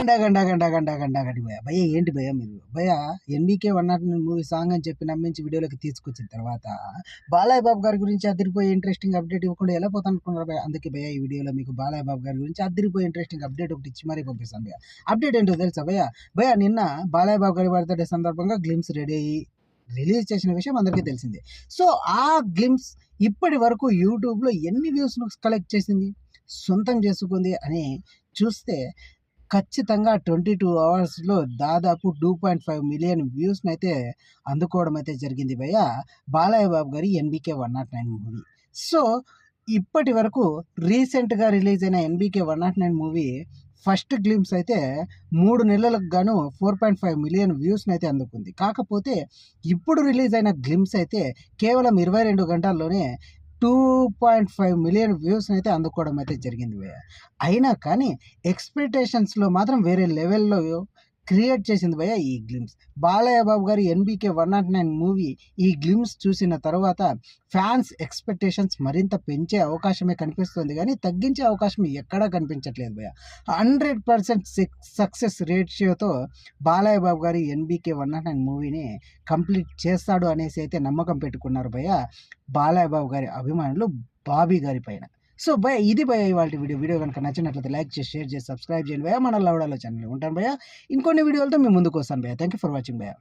ఆగండి భయ్యా. భయ్యా ఏంటి భయ్యా మీరు? భయ్యా 'ఎన్‌బీకే 109' మూవీ సాంగ్ అని చెప్పి నమ్మించి వీడియోలోకి తీసుకొచ్చిన తర్వాత, బాలయ్య బాబు గారి గురించి అదిరిపోయే ఇంట్రెస్టింగ్ అప్డేట్ ఇవ్వకుండా ఎలా పోతానుకున్నారు భయ్యా? అందుకే భయ్యా ఈ వీడియోలో మీకు బాలయ్య బాబు గారి గురించి అదిరిపోయే ఇంట్రెస్టింగ్ అప్డేట్ ఒకటి ఇచ్చి మరీ పంపిస్తాను భయ్యా. అప్డేట్ ఏంటో తెలుసా భయ్యా? భయ్యా నిన్న బాలయ్య బాబు గారి బర్త్‌డే సందర్భంగా గ్లిమ్స్ రిలీజ్ చేసిన విషయం అందరికీ తెలిసిందే. సో, ఆ గ్లిమ్స్ ఇప్పటి వరకు యూట్యూబ్‌లో ఎన్ని వ్యూస్‌ను కలెక్ట్ చేసింది, సొంతం చేసుకుంది అని చూస్తే ఖచ్చితంగా 22 అవర్స్‌లో దాదాపు 2.5 మిలియన్ వ్యూస్‌నైతే అందుకోవడం అయితే జరిగింది భయ్యా. బాలయ్య బాబు గారి 'ఎన్‌బీకే 109' మూవీ. సో, ఇప్పటి వరకు రీసెంట్‌గా రిలీజ్ అయిన 'ఎన్‌బీకే 109' మూవీ ఫస్ట్ గ్లింప్స్ అయితే 3 నెలలకు గాను 4.5 మిలియన్ వ్యూస్‌నైతే అందుకుంది. కాకపోతే ఇప్పుడు రిలీజ్ అయిన గ్లింప్స్ అయితే కేవలం 22 గంటల్లోనే 2.5 మిలియన్ వ్యూస్‌నైతే అందుకోవడం అయితే జరిగింది భయ్యా. అయినా కానీ ఎక్స్‌పెక్టేషన్స్‌లో మాత్రం వేరే లెవెల్‌లో క్రియేట్ చేసింది భయ్యా ఈ గ్లిమ్స్. బాలయ్య బాబు గారి 'ఎన్‌బీకే 109' మూవీ ఈ గ్లిమ్స్ చూసిన తర్వాత ఫ్యాన్స్ ఎక్స్‌పెక్టేషన్స్ మరింత పెంచే అవకాశమే కనిపిస్తుంది గానీ, తగ్గించే అవకాశం ఎక్కడా కనిపించట్లేదు భయ్యా. 100% సక్సెస్ రేషియోతో బాలయ్య బాబు గారి 'ఎన్‌బీకే 109' మూవీని కంప్లీట్ చేస్తాడు అనేసి అయితే నమ్మకం పెట్టుకున్నారు భయ్యా బాలయ్య బాబు గారి అభిమానులు బాబీ గారి పైన. సో, భయ్యా ఇది భయ్యా ఇవాల్టి వీడియో. వీడియో గనుక నచ్చినట్లయితే లైక్ చేసి, షేర్ చేసి, సబ్స్క్రైబ్ చేయండి భయ్యా. మన లవడాలో ఛానల్. ఉంటాను భయ్యా. ఇంకొన్ని వీడియోలతో మీ ముందుకు వస్తాను భయ్యా. థాంక్ యూ ఫర్ వాచింగ్ భయ్యా.